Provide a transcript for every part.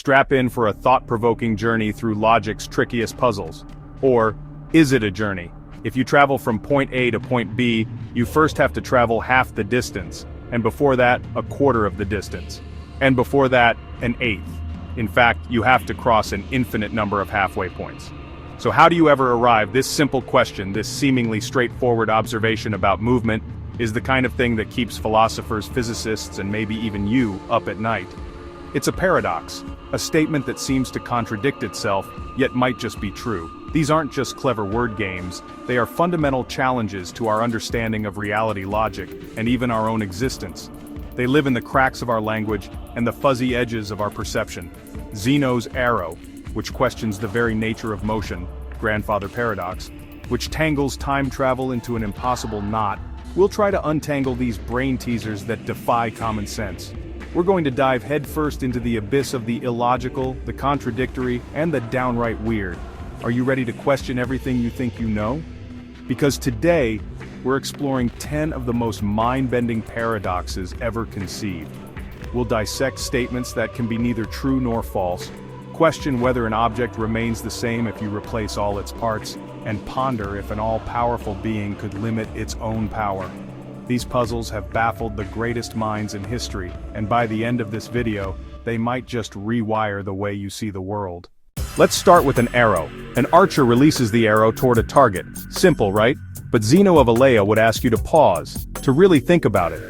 Strap in for a thought-provoking journey through logic's trickiest puzzles. Or, is it a journey? If you travel from point A to point B, you first have to travel half the distance, and before that, a quarter of the distance. And before that, an eighth. In fact, you have to cross an infinite number of halfway points. So how do you ever arrive? This simple question, this seemingly straightforward observation about movement, is the kind of thing that keeps philosophers, physicists, and maybe even you up at night. It's a paradox, a statement that seems to contradict itself, yet might just be true. These aren't just clever word games, they are fundamental challenges to our understanding of reality, logic, and even our own existence. They live in the cracks of our language and the fuzzy edges of our perception. Zeno's arrow, which questions the very nature of motion, grandfather paradox, which tangles time travel into an impossible knot. We'll try to untangle these brain teasers that defy common sense. We're going to dive headfirst into the abyss of the illogical, the contradictory, and the downright weird. Are you ready to question everything you think you know? Because today, we're exploring 10 of the most mind-bending paradoxes ever conceived. We'll dissect statements that can be neither true nor false, question whether an object remains the same if you replace all its parts, and ponder if an all-powerful being could limit its own power. These puzzles have baffled the greatest minds in history, and by the end of this video, they might just rewire the way you see the world. Let's start with an arrow. An archer releases the arrow toward a target. Simple, right? But Zeno of Elea would ask you to pause, to really think about it.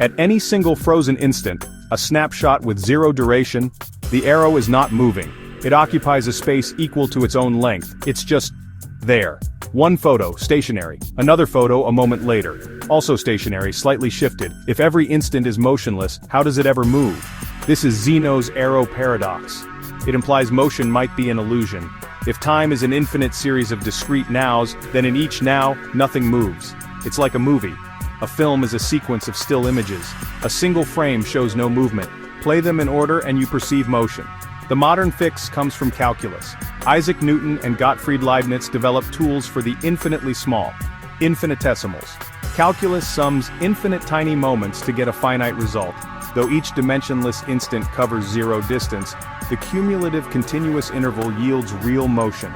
At any single frozen instant, a snapshot with zero duration, the arrow is not moving. It occupies a space equal to its own length. It's just there. One photo, stationary. Another photo a moment later. Also stationary, slightly shifted. If every instant is motionless, how does it ever move? This is Zeno's arrow paradox. It implies motion might be an illusion. If time is an infinite series of discrete nows, then in each now, nothing moves. It's like a movie. A film is a sequence of still images. A single frame shows no movement. Play them in order and you perceive motion. The modern fix comes from calculus. Isaac Newton and Gottfried Leibniz developed tools for the infinitely small, infinitesimals. Calculus sums infinite tiny moments to get a finite result. Though each dimensionless instant covers zero distance, the cumulative continuous interval yields real motion.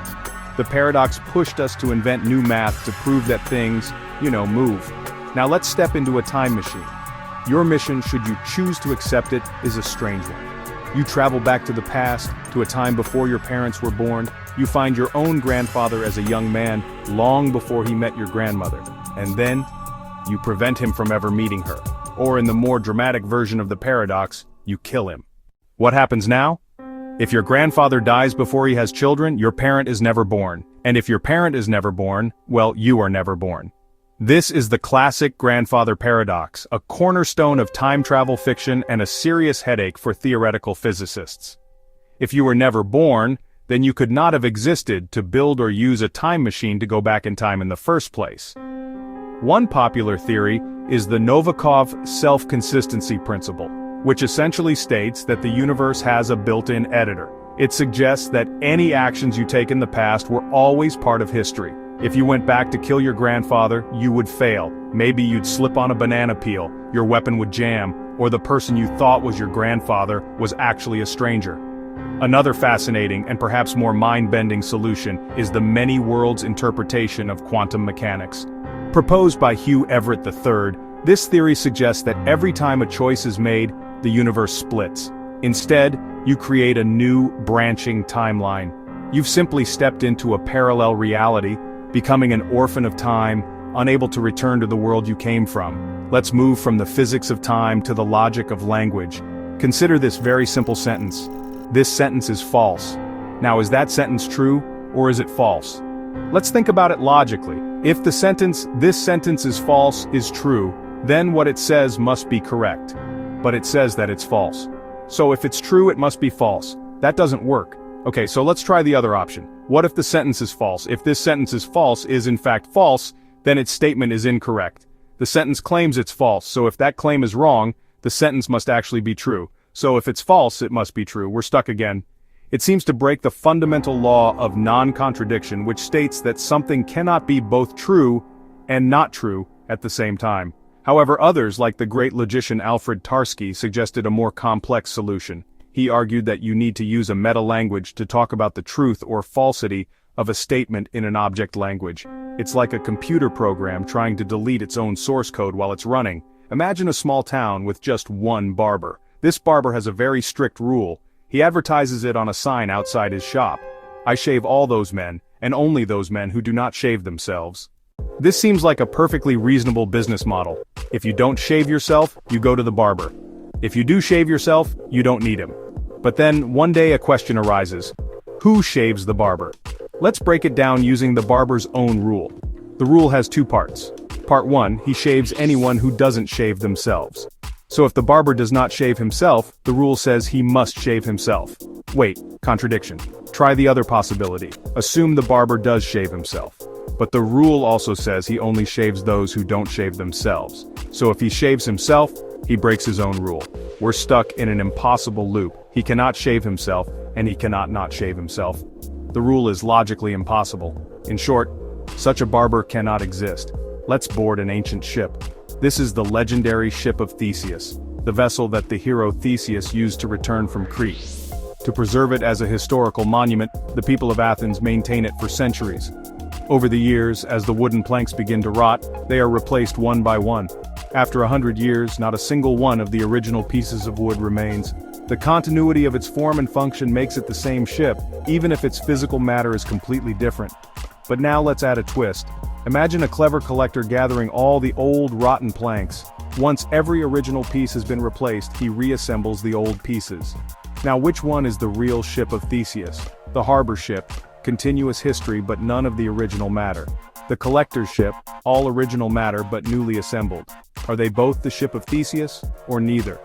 The paradox pushed us to invent new math to prove that things, move. Now let's step into a time machine. Your mission, should you choose to accept it, is a strange one. You travel back to the past, to a time before your parents were born. You find your own grandfather as a young man, long before he met your grandmother. And then, you prevent him from ever meeting her. Or in the more dramatic version of the paradox, you kill him. What happens now? If your grandfather dies before he has children, your parent is never born. And if your parent is never born, well, you are never born. This is the classic grandfather paradox, a cornerstone of time travel fiction and a serious headache for theoretical physicists. If you were never born, then you could not have existed to build or use a time machine to go back in time in the first place. One popular theory is the Novikov self-consistency principle, which essentially states that the universe has a built-in editor. It suggests that any actions you take in the past were always part of history. If you went back to kill your grandfather, you would fail. Maybe you'd slip on a banana peel, your weapon would jam, or the person you thought was your grandfather was actually a stranger. Another fascinating and perhaps more mind-bending solution is the many worlds interpretation of quantum mechanics. Proposed by Hugh Everett III, this theory suggests that every time a choice is made, the universe splits. Instead, you create a new, branching timeline. You've simply stepped into a parallel reality, becoming an orphan of time, unable to return to the world you came from. Let's move from the physics of time to the logic of language. Consider this very simple sentence. This sentence is false. Now, is that sentence true, or is it false? Let's think about it logically. If the sentence, "this sentence is false," is true, then what it says must be correct. But it says that it's false. So if it's true, it must be false. That doesn't work. Okay, so let's try the other option. What if the sentence is false? If this sentence is false, is in fact false, then its statement is incorrect. The sentence claims it's false, so if that claim is wrong, the sentence must actually be true. So if it's false, it must be true. We're stuck again. It seems to break the fundamental law of non-contradiction, which states that something cannot be both true and not true at the same time. However, others, like the great logician Alfred Tarski, suggested a more complex solution. He argued that you need to use a meta-language to talk about the truth or falsity of a statement in an object language. It's like a computer program trying to delete its own source code while it's running. Imagine a small town with just one barber. This barber has a very strict rule. He advertises it on a sign outside his shop. I shave all those men, and only those men who do not shave themselves. This seems like a perfectly reasonable business model. If you don't shave yourself, you go to the barber. If you do shave yourself, you don't need him. But then, one day a question arises. Who shaves the barber? Let's break it down using the barber's own rule. The rule has two parts. Part 1, he shaves anyone who doesn't shave themselves. So if the barber does not shave himself, the rule says he must shave himself. Wait, contradiction. Try the other possibility. Assume the barber does shave himself. But the rule also says he only shaves those who don't shave themselves. So if he shaves himself, he breaks his own rule. We're stuck in an impossible loop. He cannot shave himself, and he cannot not shave himself. The rule is logically impossible. In short, such a barber cannot exist. Let's board an ancient ship. This is the legendary ship of Theseus, the vessel that the hero Theseus used to return from Crete. To preserve it as a historical monument, the people of Athens maintain it for centuries. Over the years, as the wooden planks begin to rot, they are replaced one by one. After 100 years, not a single one of the original pieces of wood remains. The continuity of its form and function makes it the same ship, even if its physical matter is completely different. But now let's add a twist. Imagine a clever collector gathering all the old, rotten planks. Once every original piece has been replaced, he reassembles the old pieces. Now which one is the real ship of Theseus? The harbor ship, continuous history but none of the original matter. The collector's ship, all original matter but newly assembled. Are they both the ship of Theseus, or neither?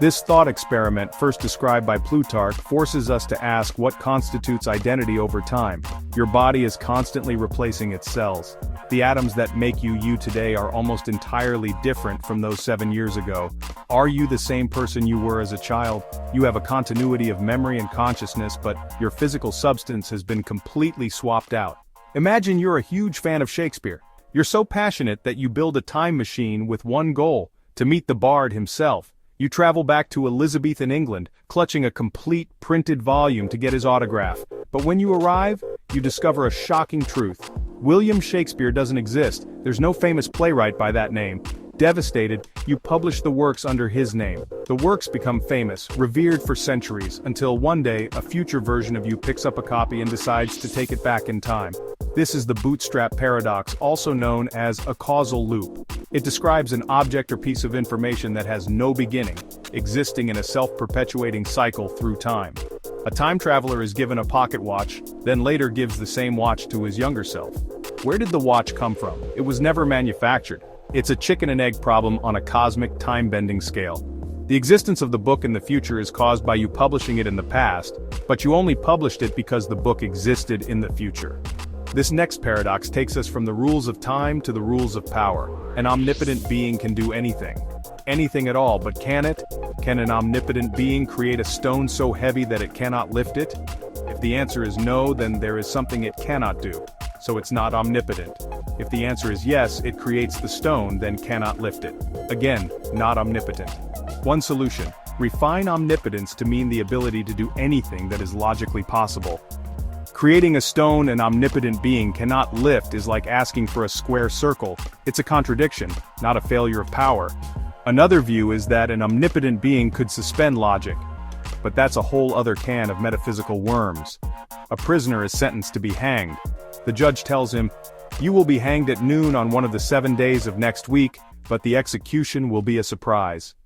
This thought experiment, first described by Plutarch, forces us to ask what constitutes identity over time. Your body is constantly replacing its cells. The atoms that make you today are almost entirely different from those 7 years ago. Are you the same person you were as a child? You have a continuity of memory and consciousness, but your physical substance has been completely swapped out. Imagine you're a huge fan of Shakespeare. You're so passionate that you build a time machine with one goal: to meet the bard himself. You travel back to Elizabethan England, clutching a complete printed volume to get his autograph. But when you arrive, you discover a shocking truth. William Shakespeare doesn't exist. There's no famous playwright by that name. Devastated, you publish the works under his name. The works become famous, revered for centuries, until one day, a future version of you picks up a copy and decides to take it back in time. This is the bootstrap paradox, also known as a causal loop. It describes an object or piece of information that has no beginning, existing in a self-perpetuating cycle through time. A time traveler is given a pocket watch, then later gives the same watch to his younger self. Where did the watch come from? It was never manufactured. It's a chicken and egg problem on a cosmic time-bending scale. The existence of the book in the future is caused by you publishing it in the past, but you only published it because the book existed in the future. This next paradox takes us from the rules of time to the rules of power. An omnipotent being can do anything. Anything at all, but can it? Can an omnipotent being create a stone so heavy that it cannot lift it? If the answer is no, then there is something it cannot do, so it's not omnipotent. If the answer is yes, it creates the stone, then cannot lift it. Again, not omnipotent. One solution: refine omnipotence to mean the ability to do anything that is logically possible. Creating a stone an omnipotent being cannot lift is like asking for a square circle. It's a contradiction, not a failure of power. Another view is that an omnipotent being could suspend logic. But that's a whole other can of metaphysical worms. A prisoner is sentenced to be hanged. The judge tells him, "You will be hanged at noon on one of the 7 days of next week, but the execution will be a surprise."